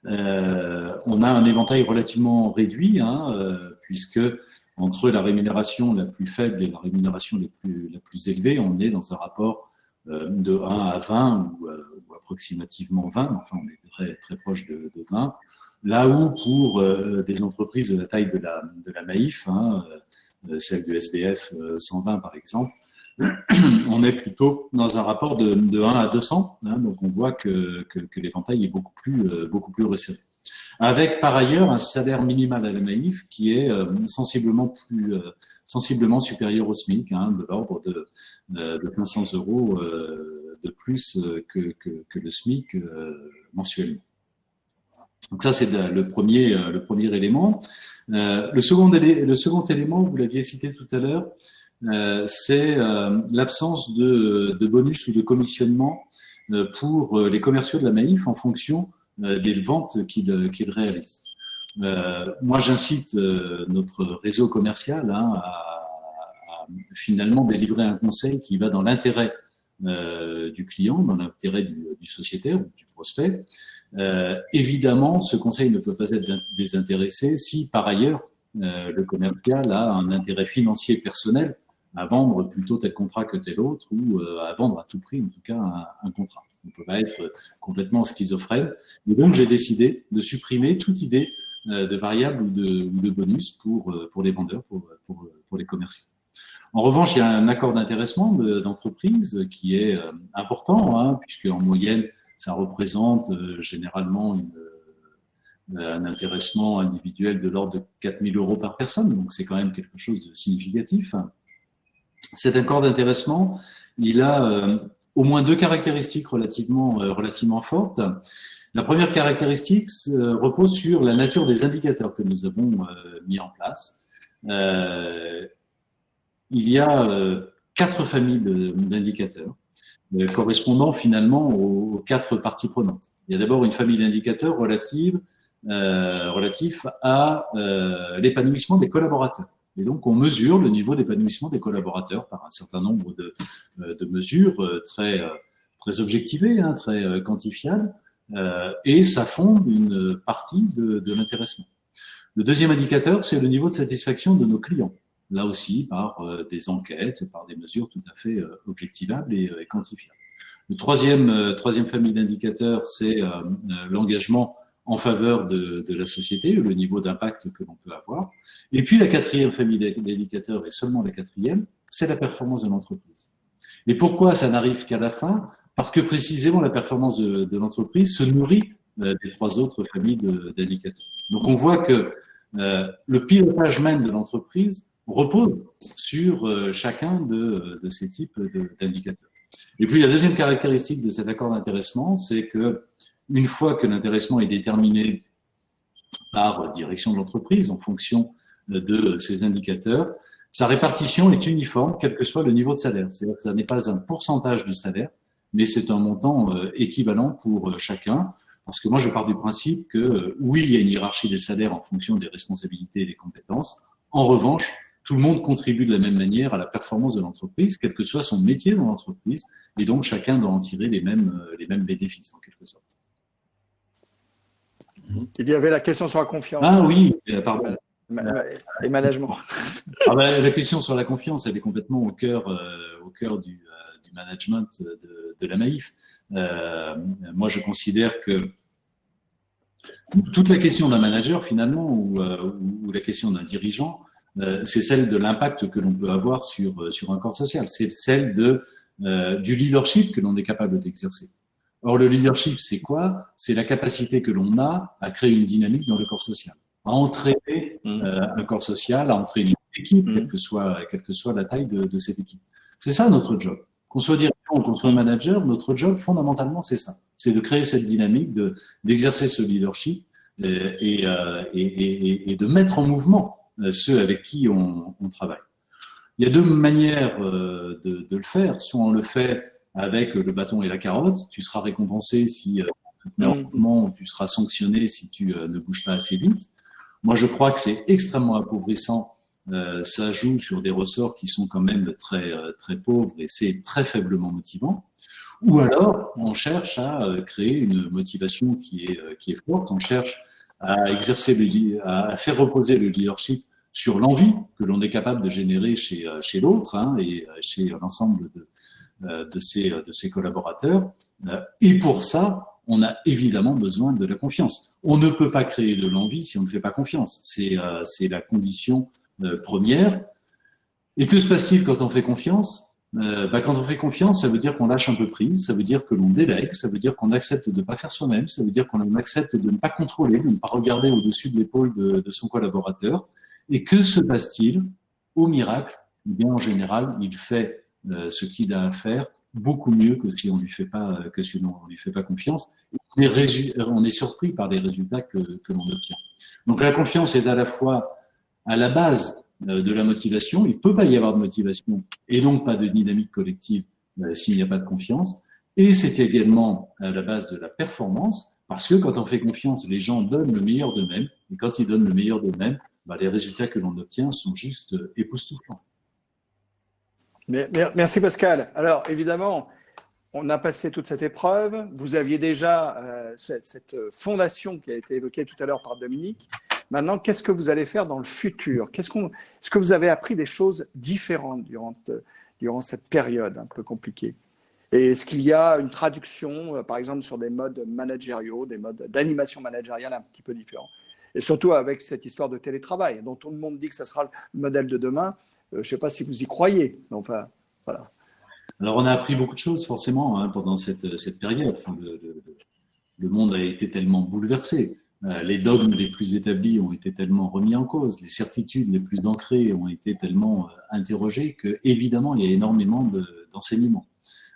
on a un éventail relativement réduit, puisque entre la rémunération la plus faible et la rémunération la plus élevée, on est dans un rapport de 1 à 20 ou approximativement 20, enfin on est très, très proche de 20, là où pour des entreprises de la taille de la Maïf, celle du SBF 120 par exemple, on est plutôt dans un rapport de 1 à 200, donc on voit que l'éventail est beaucoup plus resserré. Avec par ailleurs un salaire minimal à la Maïf qui est sensiblement supérieur au SMIC, de l'ordre de 500 € de plus que le SMIC mensuellement. Donc ça c'est le premier élément. Le second élément, vous l'aviez cité tout à l'heure, c'est l'absence de bonus ou de commissionnement pour les commerciaux de la Maïf en fonction des ventes qu'ils réalisent. Moi, j'incite notre réseau commercial à finalement délivrer un conseil qui va dans l'intérêt du client, dans l'intérêt du sociétaire ou du prospect. Évidemment, ce conseil ne peut pas être désintéressé si, par ailleurs, le commercial a un intérêt financier personnel à vendre plutôt tel contrat que tel autre ou à vendre à tout prix, en tout cas, un contrat. On ne peut pas être complètement schizophrène. Et donc, j'ai décidé de supprimer toute idée de variable ou de bonus pour les vendeurs, pour les commerciaux. En revanche, il y a un accord d'intéressement d'entreprise qui est important, hein, puisque en moyenne, ça représente généralement un intéressement individuel de l'ordre de 4 000 € par personne, donc c'est quand même quelque chose de significatif. Cet accord d'intéressement, il a au moins 2 caractéristiques relativement fortes. La première caractéristique repose sur la nature des indicateurs que nous avons mis en place. Il y a 4 familles d'indicateurs correspondant finalement aux 4 parties prenantes. Il y a d'abord une famille d'indicateurs relatifs à l'épanouissement des collaborateurs. Et donc, on mesure le niveau d'épanouissement des collaborateurs par un certain nombre de mesures très objectivées, hein, très quantifiables, et ça fonde une partie de l'intéressement. Le deuxième indicateur, c'est le niveau de satisfaction de nos clients. Là aussi, par des enquêtes, par des mesures tout à fait objectivables et quantifiables. Le troisième famille d'indicateurs, c'est l'engagement en faveur de la société, le niveau d'impact que l'on peut avoir. Et puis la quatrième famille d'indicateurs, et seulement la quatrième, c'est la performance de l'entreprise. Et pourquoi ça n'arrive qu'à la fin? Parce que précisément la performance de l'entreprise se nourrit des 3 autres familles d'indicateurs. Donc on voit que le pilotage même de l'entreprise repose sur chacun de ces types d'indicateurs. Et puis la deuxième caractéristique de cet accord d'intéressement, c'est que une fois que l'intéressement est déterminé par direction de l'entreprise en fonction de ces indicateurs, sa répartition est uniforme, quel que soit le niveau de salaire. C'est-à-dire que ça n'est pas un pourcentage du salaire, mais c'est un montant équivalent pour chacun. Parce que moi, je pars du principe que oui, il y a une hiérarchie des salaires en fonction des responsabilités et des compétences. En revanche, tout le monde contribue de la même manière à la performance de l'entreprise, quel que soit son métier dans l'entreprise, et donc chacun doit en tirer les mêmes bénéfices en quelque sorte. Il y avait la question sur la confiance. Ah oui, pardon. Et management. Ah ben, la question sur la confiance, elle est complètement au cœur du management de la Maïf. Moi, je considère que toute la question d'un manager, finalement, ou la question d'un dirigeant, c'est celle de l'impact que l'on peut avoir sur un corps social. C'est celle du leadership que l'on est capable d'exercer. Or, le leadership, c'est quoi? C'est la capacité que l'on a à créer une dynamique dans le corps social, à entraîner un corps social, à entraîner une équipe, quelle que soit la taille de cette équipe. C'est ça notre job. Qu'on soit dirigeant ou qu'on soit manager, notre job, fondamentalement, c'est ça. C'est de créer cette dynamique, d'exercer ce leadership et de mettre en mouvement ceux avec qui on travaille. Il y a 2 manières de le faire. Soit on le fait avec le bâton et la carotte, tu seras récompensé si tu te mets en mouvement, tu seras sanctionné si tu ne bouges pas assez vite. Moi, je crois que c'est extrêmement appauvrissant. Ça joue sur des ressorts qui sont quand même très pauvres et c'est très faiblement motivant. Ou alors, on cherche à créer une motivation qui est forte. On cherche à à faire reposer le leadership sur l'envie que l'on est capable de générer chez l'autre, hein, et chez l'ensemble de ses collaborateurs. Et pour ça, on a évidemment besoin de la confiance. On ne peut pas créer de l'envie si on ne fait pas confiance. C'est la condition première. Et que se passe-t-il quand on fait confiance? Quand on fait confiance, ça veut dire qu'on lâche un peu prise, ça veut dire que l'on délègue, ça veut dire qu'on accepte de ne pas faire soi-même, ça veut dire qu'on accepte de ne pas contrôler, de ne pas regarder au-dessus de l'épaule de son collaborateur. Et que se passe-t-il? Au miracle, eh bien, en général, il fait ce qu'il a à faire beaucoup mieux que si on lui fait pas confiance. On est surpris par les résultats que l'on obtient. Donc la confiance est à la fois à la base de la motivation. Il peut pas y avoir de motivation et donc pas de dynamique collective s'il n'y a pas de confiance. Et c'est également à la base de la performance, parce que quand on fait confiance, les gens donnent le meilleur d'eux-mêmes. Et quand ils donnent le meilleur d'eux-mêmes, les résultats que l'on obtient sont juste époustouflants. Merci Pascal. Alors évidemment, on a passé toute cette épreuve. Vous aviez déjà cette fondation qui a été évoquée tout à l'heure par Dominique. Maintenant, qu'est-ce que vous allez faire dans le futur? Est-ce que vous avez appris des choses différentes durant cette période un peu compliquée? Et est-ce qu'il y a une traduction, par exemple, sur des modes managériaux, des modes d'animation managériale un petit peu différents? Et surtout avec cette histoire de télétravail, dont tout le monde dit que ça sera le modèle de demain. Je ne sais pas si vous y croyez. Enfin, voilà. Alors, on a appris beaucoup de choses, forcément, hein, pendant cette période. Enfin, le monde a été tellement bouleversé. Les dogmes les plus établis ont été tellement remis en cause. Les certitudes les plus ancrées ont été tellement interrogées que, évidemment, il y a énormément d'enseignements.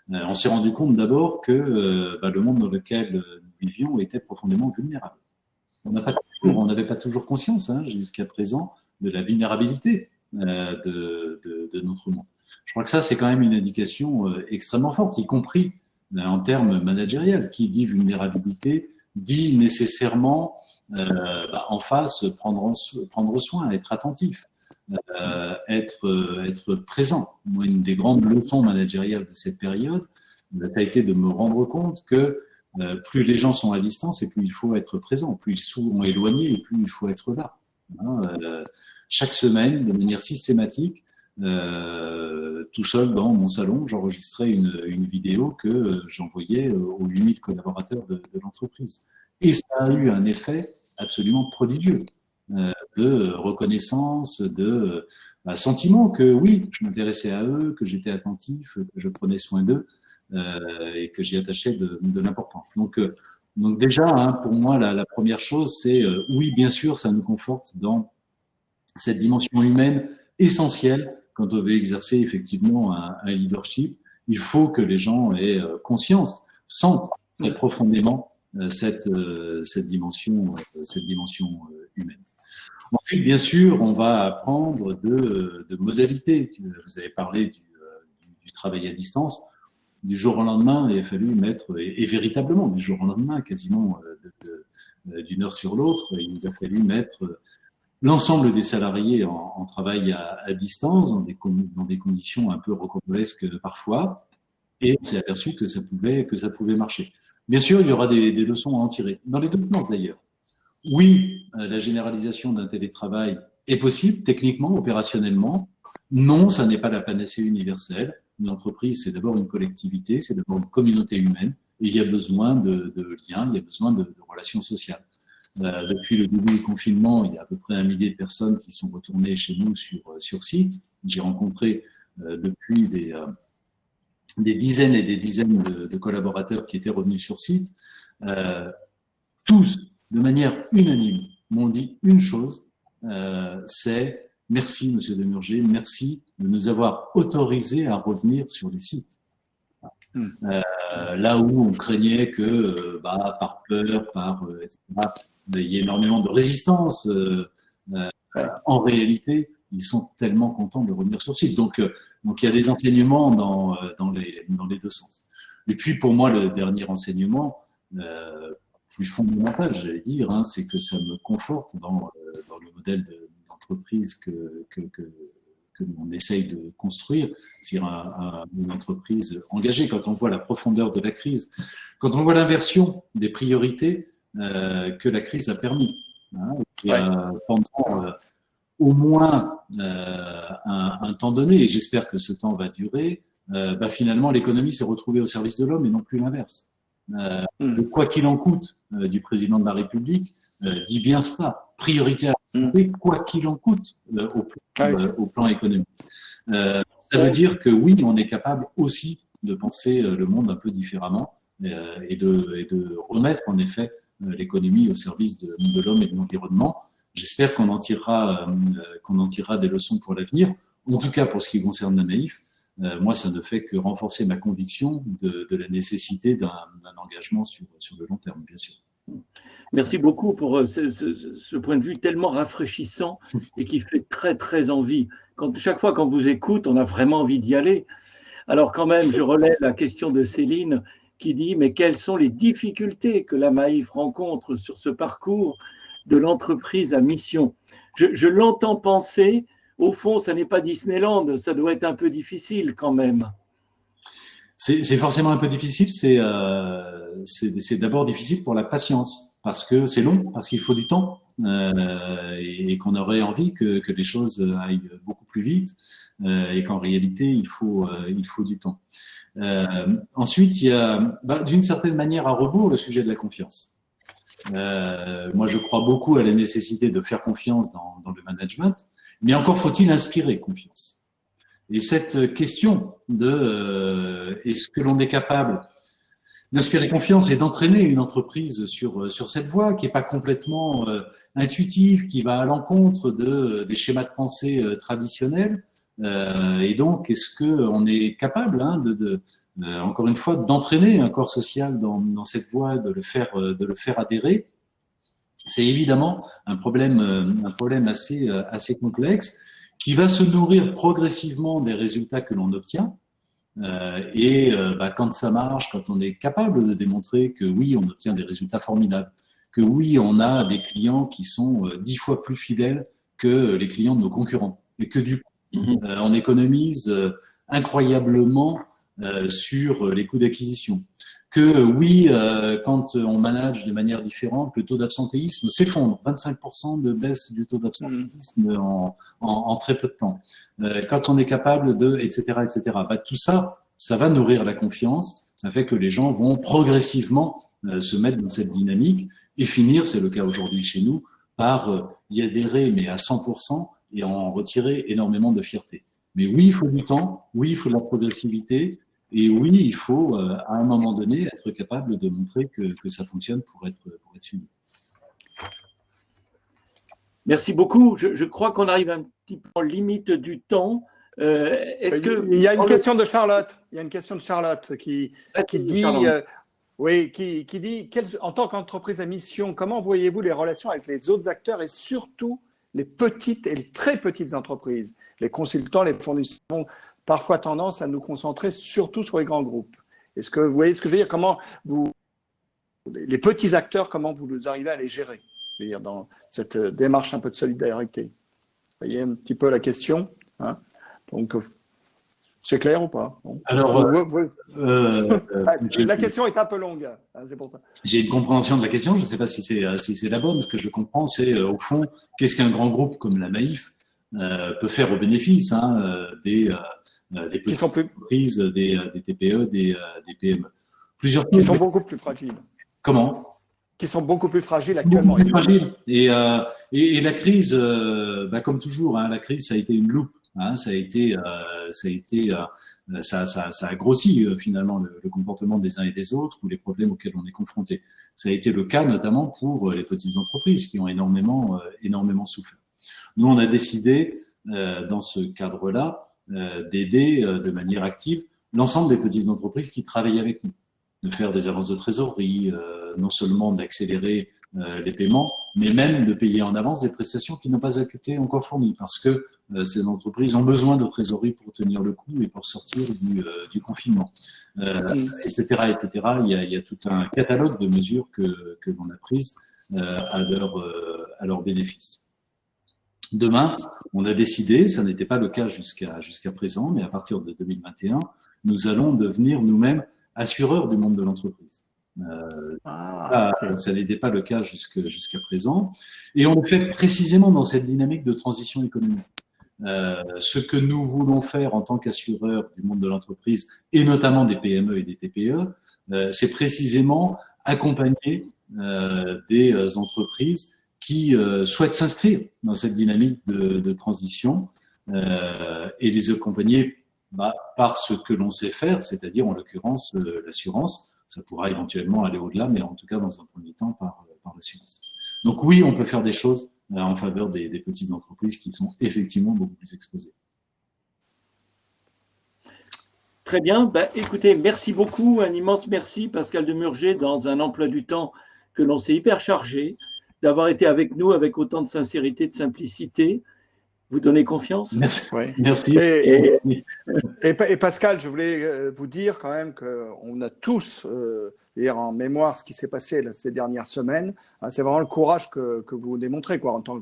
On s'est rendu compte d'abord que le monde dans lequel nous vivions était profondément vulnérable. On n'avait pas toujours conscience, hein, jusqu'à présent, de la vulnérabilité de notre monde. Je crois que ça, c'est quand même une indication extrêmement forte, y compris en termes managériels. Qui dit vulnérabilité dit nécessairement en face prendre soin, être attentif, être présent. Moi, une des grandes leçons managériales de cette période, ça a été de me rendre compte que plus les gens sont à distance et plus il faut être présent, plus ils sont éloignés et plus il faut être là. Hein, chaque semaine, de manière systématique, tout seul dans mon salon, j'enregistrais une vidéo que j'envoyais aux 8000 collaborateurs de l'entreprise. Et ça a eu un effet absolument prodigieux de reconnaissance, de sentiment que oui, je m'intéressais à eux, que j'étais attentif, que je prenais soin d'eux et que j'y attachais de l'importance. Donc déjà, hein, pour moi, la première chose, c'est oui, bien sûr, ça nous conforte dans cette dimension humaine essentielle quand on veut exercer effectivement un leadership. Il faut que les gens aient conscience, sentent très profondément cette dimension humaine. Ensuite, bien sûr, on va apprendre de modalités. Vous avez parlé du travail à distance. Du jour au lendemain, il a fallu mettre, et véritablement du jour au lendemain, quasiment d'une heure sur l'autre, il nous a fallu mettre l'ensemble des salariés en travail à distance, dans des conditions un peu rocambolesques parfois, et on s'est aperçu que ça pouvait marcher. Bien sûr, il y aura des leçons à en tirer, dans les deux sens d'ailleurs. Oui, la généralisation d'un télétravail est possible, techniquement, opérationnellement. Non, ça n'est pas la panacée universelle. Une entreprise, c'est d'abord une collectivité, c'est d'abord une communauté humaine, et il y a besoin de liens, il y a besoin de relations sociales. Depuis le début du confinement, il y a à peu près 1 millier de personnes qui sont retournées chez nous sur site. J'ai rencontré depuis des dizaines et des dizaines de collaborateurs qui étaient revenus sur site. Tous, de manière unanime, m'ont dit une chose, c'est « Merci, Monsieur Demurger, merci de nous avoir autorisés à revenir sur les sites. » Là où on craignait que, par peur, etc., il y ait énormément de résistance, en réalité, ils sont tellement contents de revenir sur site. Donc il y a des enseignements dans les deux sens. Et puis, pour moi, le dernier enseignement, plus fondamental, j'allais dire, hein, c'est que ça me conforte dans le modèle d'entreprise que l'on essaye de construire, c'est-à-dire une entreprise engagée. Quand on voit la profondeur de la crise, quand on voit l'inversion des priorités que la crise a permis, hein, pendant au moins un temps donné, et j'espère que ce temps va durer, finalement l'économie s'est retrouvée au service de l'homme et non plus l'inverse. Le quoi qu'il en coûte du président de la République dit bien cela, priorité à la santé, quoi qu'il en coûte au plan économique. Ça veut dire que oui, on est capable aussi de penser le monde un peu différemment et de remettre en effet l'économie au service de l'homme et de l'environnement. J'espère qu'on en tirera des leçons pour l'avenir. En tout cas, pour ce qui concerne la Maïf, moi, ça ne fait que renforcer ma conviction de la nécessité d'un engagement sur le long terme, bien sûr. Merci beaucoup pour ce point de vue tellement rafraîchissant et qui fait très, très envie. Chaque fois qu'on vous écoute, on a vraiment envie d'y aller. Alors quand même, je relève la question de Céline qui dit « Mais quelles sont les difficultés que la Maïf rencontre sur ce parcours de l'entreprise à mission ?» Je l'entends penser, au fond, ça n'est pas Disneyland, ça doit être un peu difficile quand même. C'est forcément un peu difficile. C'est d'abord difficile pour la patience parce que c'est long, parce qu'il faut du temps et qu'on aurait envie que les choses aillent beaucoup plus vite et qu'en réalité il faut du temps. Ensuite, il y a d'une certaine manière à rebours le sujet de la confiance. Moi, je crois beaucoup à la nécessité de faire confiance dans le management, mais encore faut-il inspirer confiance. Et cette question de est-ce que l'on est capable d'inspirer confiance et d'entraîner une entreprise sur cette voie qui est pas complètement intuitive, qui va à l'encontre des schémas de pensée traditionnels. Et donc, est-ce que on est capable encore une fois d'entraîner un corps social dans cette voie, de le faire adhérer? C'est évidemment un problème assez complexe qui va se nourrir progressivement des résultats que l'on obtient. Quand ça marche, quand on est capable de démontrer que oui, on obtient des résultats formidables, que oui, on a des clients qui sont 10 fois plus fidèles que les clients de nos concurrents, et que du coup, on économise incroyablement sur les coûts d'acquisition. Que oui, quand on manage de manière différente, le taux d'absentéisme s'effondre, 25% de baisse du taux d'absentéisme en très peu de temps. Quand on est capable etc. Tout ça, ça va nourrir la confiance. Ça fait que les gens vont progressivement se mettre dans cette dynamique et finir, c'est le cas aujourd'hui chez nous, par y adhérer, mais à 100% et en retirer énormément de fierté. Mais oui, il faut du temps, oui, il faut de la progressivité. Et oui, il faut, à un moment donné, être capable de montrer que ça fonctionne pour être suivi. Merci beaucoup. Je crois qu'on arrive un petit peu en limite du temps. Il y a une question de Charlotte. Il y a une question de Charlotte qui dit, qui dit, en tant qu'entreprise à mission, comment voyez-vous les relations avec les autres acteurs et surtout les petites et les très petites entreprises? Les consultants, les fournisseurs ont parfois tendance à nous concentrer surtout sur les grands groupes. Est-ce que vous voyez ce que je veux dire? Comment les petits acteurs, comment vous arrivez à les gérer? Je veux dire, dans cette démarche un peu de solidarité. Vous voyez un petit peu la question, hein? Donc, c'est clair ou pas? Bon. Alors, la question est un peu longue, hein, c'est pour ça. J'ai une compréhension de la question, je ne sais pas si c'est la bonne. Ce que je comprends, c'est au fond, qu'est-ce qu'un grand groupe comme la Maïf peut faire au bénéfice des petites entreprises, des TPE, des PME. Qui sont beaucoup plus fragiles. Comment? Qui sont beaucoup plus fragiles actuellement. Beaucoup plus fragiles. Et la crise, comme toujours, la crise, ça a été une loupe. Ça a grossi finalement le comportement des uns et des autres ou les problèmes auxquels on est confronté. Ça a été le cas notamment pour les petites entreprises qui ont énormément souffert. Nous, on a décidé dans ce cadre-là d'aider de manière active l'ensemble des petites entreprises qui travaillent avec nous, de faire des avances de trésorerie, non seulement d'accélérer les paiements, mais même de payer en avance des prestations qui n'ont pas été encore fournies, parce que ces entreprises ont besoin de trésorerie pour tenir le coup et pour sortir du confinement, etc. Il y a tout un catalogue de mesures que l'on a prises à leur bénéfice. Demain, on a décidé, ça n'était pas le cas jusqu'à présent, mais à partir de 2021, nous allons devenir nous-mêmes assureurs du monde de l'entreprise. Ça n'était pas le cas jusqu'à présent. Et on le fait précisément dans cette dynamique de transition économique. Ce que nous voulons faire en tant qu'assureurs du monde de l'entreprise, et notamment des PME et des TPE, c'est précisément accompagner des entreprises qui souhaitent s'inscrire dans cette dynamique de transition et les accompagner par ce que l'on sait faire, c'est-à-dire en l'occurrence l'assurance. Ça pourra éventuellement aller au-delà, mais en tout cas dans un premier temps par l'assurance. Donc oui, on peut faire des choses en faveur des petites entreprises qui sont effectivement beaucoup plus exposées. Très bien. Écoutez, merci beaucoup. Un immense merci, Pascal Demurger, dans un emploi du temps que l'on s'est hyper chargé, d'avoir été avec nous avec autant de sincérité, de simplicité. Vous donnez confiance? Merci. Ouais. Merci. Et Pascal, je voulais vous dire quand même qu'on a tous et en mémoire ce qui s'est passé là, ces dernières semaines. C'est vraiment le courage que vous démontrez quoi, en tant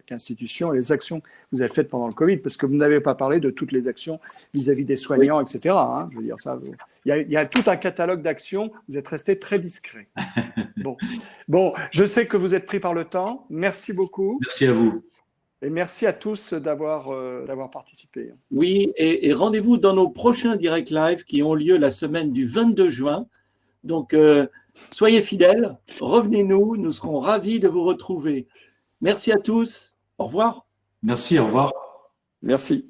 qu'institution et les actions que vous avez faites pendant le Covid, parce que vous n'avez pas parlé de toutes les actions vis-à-vis des soignants, oui. etc. Je veux dire, ça, il y a tout un catalogue d'actions. Vous êtes resté très discret. Bon, je sais que vous êtes pris par le temps. Merci beaucoup. Merci à vous. Et merci à tous d'avoir participé. Oui, et rendez-vous dans nos prochains direct live qui ont lieu la semaine du 22 juin. Donc, soyez fidèles, revenez-nous, nous serons ravis de vous retrouver. Merci à tous. Au revoir. Merci, au revoir. Merci.